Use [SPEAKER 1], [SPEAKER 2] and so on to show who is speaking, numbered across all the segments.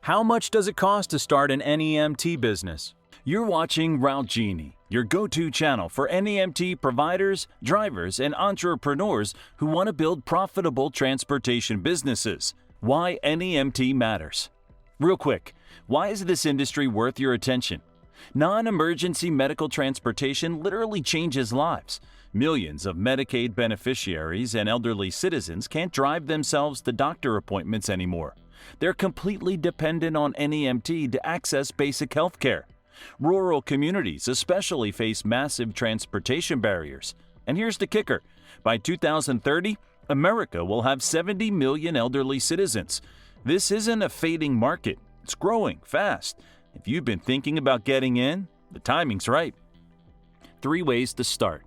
[SPEAKER 1] How much does it cost to start an NEMT business? You're watching Route Genie, your go-to channel for NEMT providers, drivers, and entrepreneurs who want to build profitable transportation businesses. Why NEMT matters. Real quick, why is this industry worth your attention? Non-emergency medical transportation literally changes lives. Millions of Medicaid beneficiaries and elderly citizens can't drive themselves to doctor appointments anymore. They're completely dependent on NEMT to access basic health care. Rural communities especially face massive transportation barriers. And here's the kicker. By 2030, America will have 70 million elderly citizens. This isn't a fading market. It's growing fast. If you've been thinking about getting in, the timing's right. 3 ways to start.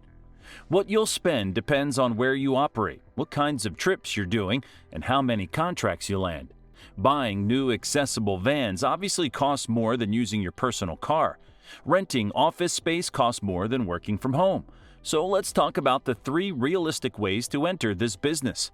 [SPEAKER 1] What you'll spend depends on where you operate, what kinds of trips you're doing, and how many contracts you land. Buying new accessible vans obviously costs more than using your personal car. Renting office space costs more than working from home. So let's talk about the 3 realistic ways to enter this business.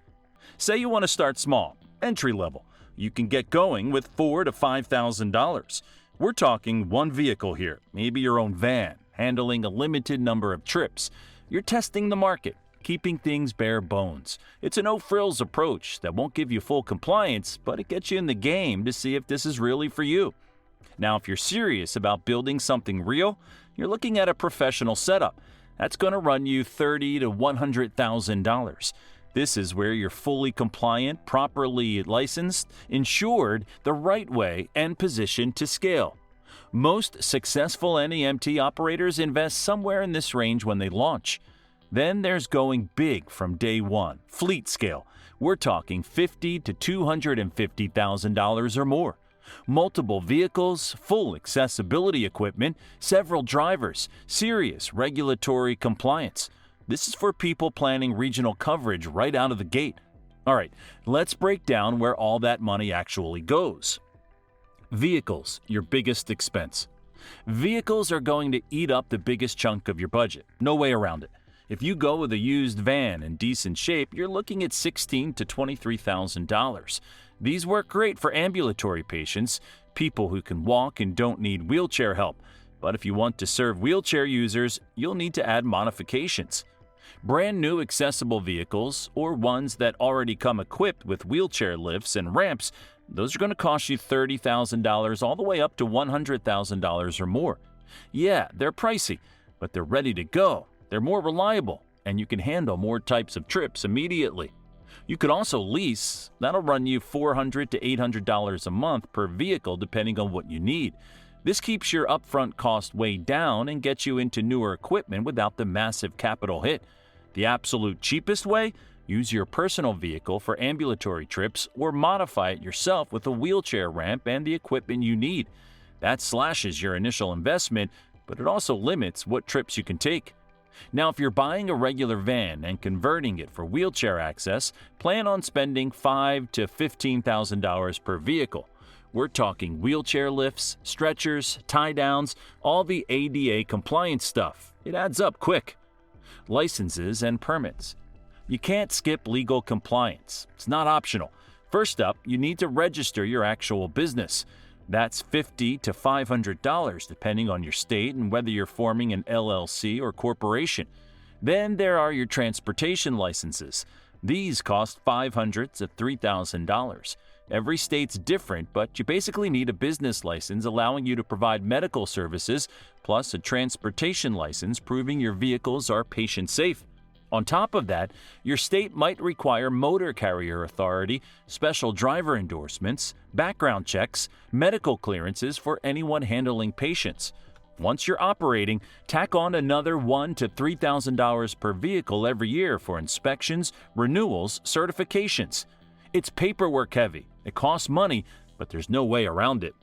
[SPEAKER 1] Say you want to start small, entry level. You can get going with $4,000 to $5,000. We're talking one vehicle here, maybe your own van, handling a limited number of trips. You're testing the market, keeping things bare bones. It's a no-frills approach that won't give you full compliance, but it gets you in the game to see if this is really for you. Now, if you're serious about building something real, you're looking at a professional setup. That's going to run you $30,000 to $100,000. This is where you're fully compliant, properly licensed, insured the right way, and positioned to scale. Most successful NEMT operators invest somewhere in this range when they launch. Then there's going big from day one, fleet scale. We're talking $50,000 to $250,000 or more. Multiple vehicles, full accessibility equipment, several drivers, serious regulatory compliance. This is for people planning regional coverage right out of the gate. All right, let's break down where all that money actually goes. Vehicles, your biggest expense. Vehicles are going to eat up the biggest chunk of your budget. No way around it. If you go with a used van in decent shape, you're looking at $16,000 to $23,000. These work great for ambulatory patients, people who can walk and don't need wheelchair help. But if you want to serve wheelchair users, you'll need to add modifications. Brand new accessible vehicles, or ones that already come equipped with wheelchair lifts and ramps, those are going to cost you $30,000 all the way up to $100,000 or more. Yeah, they're pricey, but they're ready to go. They're more reliable, and you can handle more types of trips immediately. You could also lease. That'll run you $400 to $800 a month per vehicle depending on what you need. This keeps your upfront cost way down and gets you into newer equipment without the massive capital hit. The absolute cheapest way? Use your personal vehicle for ambulatory trips or modify it yourself with a wheelchair ramp and the equipment you need. That slashes your initial investment, but it also limits what trips you can take. Now, if you're buying a regular van and converting it for wheelchair access, plan on spending $5,000 to $15,000 per vehicle. We're talking wheelchair lifts, stretchers, tie-downs, all the ADA compliance stuff. It adds up quick. Licenses and permits. You can't skip legal compliance. It's not optional. First up, you need to register your actual business. That's $50 to $500 depending on your state and whether you're forming an LLC or corporation. Then there are your transportation licenses. These cost $500 to $3,000. Every state's different, but you basically need a business license allowing you to provide medical services, plus a transportation license proving your vehicles are patient-safe. On top of that, your state might require motor carrier authority, special driver endorsements, background checks, medical clearances for anyone handling patients. Once you're operating, tack on another $1,000 to $3,000 per vehicle every year for inspections, renewals, certifications. It's paperwork heavy. It costs money, but there's no way around it.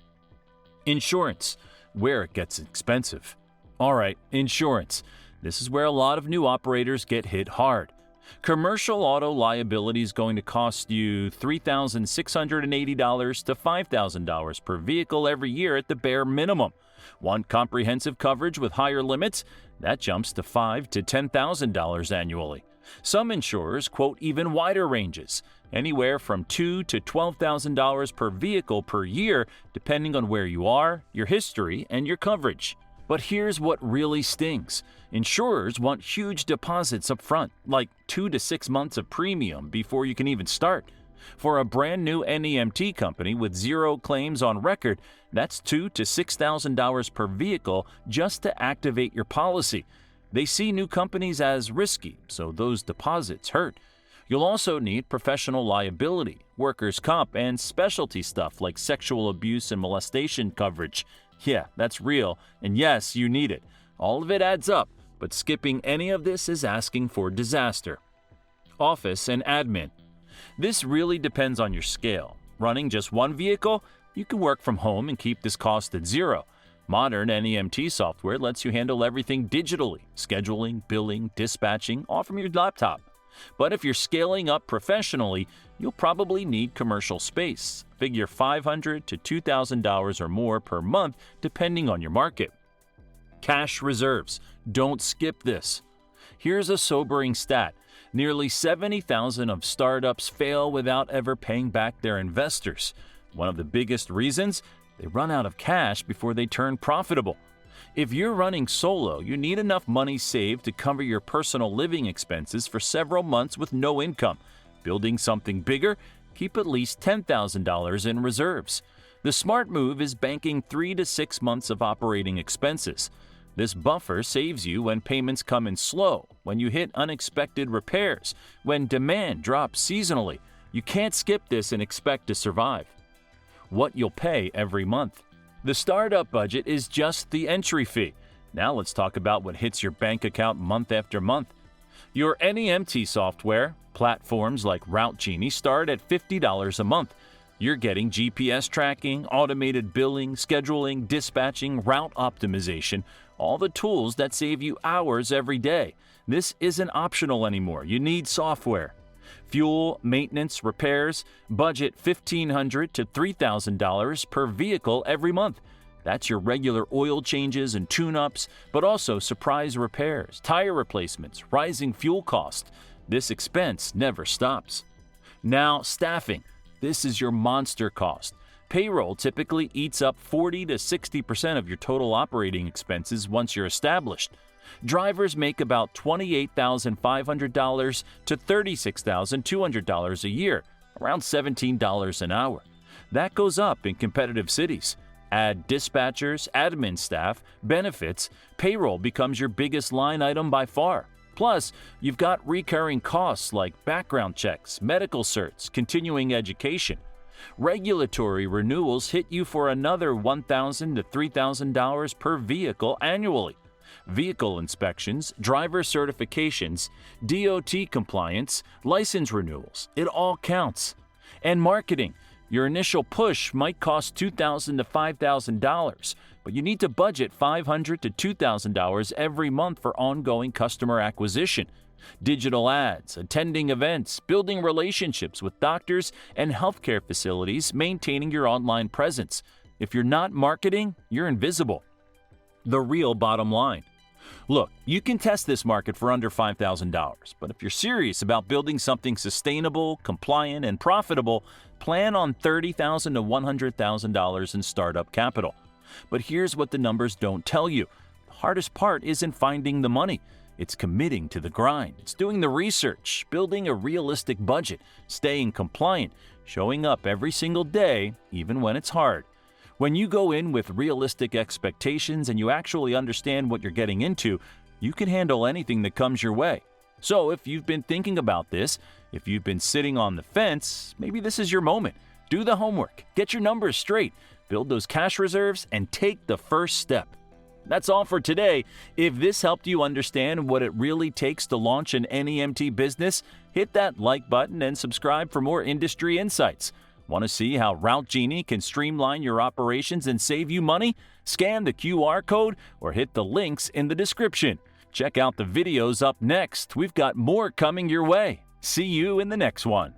[SPEAKER 1] Insurance, where it gets expensive. All right, insurance. This is where a lot of new operators get hit hard. Commercial auto liability is going to cost you $3,680 to $5,000 per vehicle every year at the bare minimum. Want comprehensive coverage with higher limits? That jumps to $5,000 to $10,000 annually. Some insurers quote even wider ranges, anywhere from $2,000 to $12,000 per vehicle per year, depending on where you are, your history, and your coverage. But here's what really stings. Insurers want huge deposits up front, like 2 to 6 months of premium before you can even start. For a brand new NEMT company with 0 claims on record, that's $2,000 to $6,000 per vehicle just to activate your policy. They see new companies as risky, so those deposits hurt. You'll also need professional liability, workers' comp, and specialty stuff like sexual abuse and molestation coverage. Yeah, that's real, and yes, you need it. All of it adds up, but skipping any of this is asking for disaster. Office and admin. This really depends on your scale. Running just one vehicle, you can work from home and keep this cost at zero. Modern NEMT software lets you handle everything digitally, scheduling, billing, dispatching, all from your laptop. But if you're scaling up professionally, you'll probably need commercial space. Figure $500 to $2,000 or more per month, depending on your market. Cash reserves. Don't skip this. Here's a sobering stat. Nearly 70,000 of startups fail without ever paying back their investors. One of the biggest reasons? They run out of cash before they turn profitable. If you're running solo, you need enough money saved to cover your personal living expenses for several months with no income. Building something bigger? Keep at least $10,000 in reserves. The smart move is banking 3 to 6 months of operating expenses. This buffer saves you when payments come in slow, when you hit unexpected repairs, when demand drops seasonally. You can't skip this and expect to survive. What you'll pay every month. The startup budget is just the entry fee. Now let's talk about what hits your bank account month after month. Your NEMT software, platforms like Route Genie start at $50 a month. You're getting GPS tracking, automated billing, scheduling, dispatching, route optimization, all the tools that save you hours every day. This isn't optional anymore. You need software. Fuel, maintenance, repairs, budget $1,500 to $3,000 per vehicle every month. That's your regular oil changes and tune-ups, but also surprise repairs, tire replacements, rising fuel costs. This expense never stops. Now, staffing. This is your monster cost. Payroll typically eats up 40 to 60% of your total operating expenses once you're established. Drivers make about $28,500 to $36,200 a year, around $17 an hour. That goes up in competitive cities. Add dispatchers, admin staff, benefits, payroll becomes your biggest line item by far. Plus, you've got recurring costs like background checks, medical certs, continuing education. Regulatory renewals hit you for another $1,000 to $3,000 per vehicle annually. Vehicle inspections, driver certifications, DOT compliance, license renewals, it all counts. And marketing. Your initial push might cost $2,000 to $5,000, but you need to budget $500 to $2,000 every month for ongoing customer acquisition. Digital ads, attending events, building relationships with doctors and healthcare facilities, maintaining your online presence. If you're not marketing, you're invisible. The real bottom line. Look, you can test this market for under $5,000, but if you're serious about building something sustainable, compliant, and profitable, plan on $30,000 to $100,000 in startup capital. But here's what the numbers don't tell you. The hardest part isn't finding the money. It's committing to the grind. It's doing the research, building a realistic budget, staying compliant, showing up every single day, even when it's hard. When you go in with realistic expectations and you actually understand what you're getting into, you can handle anything that comes your way. So if you've been thinking about this, if you've been sitting on the fence, maybe this is your moment. Do the homework, get your numbers straight, build those cash reserves, and take the first step. That's all for today. If this helped you understand what it really takes to launch an NEMT business, hit that like button and subscribe for more industry insights. Want to see how Route Genie can streamline your operations and save you money? Scan the QR code or hit the links in the description. Check out the videos up next. We've got more coming your way. See you in the next one.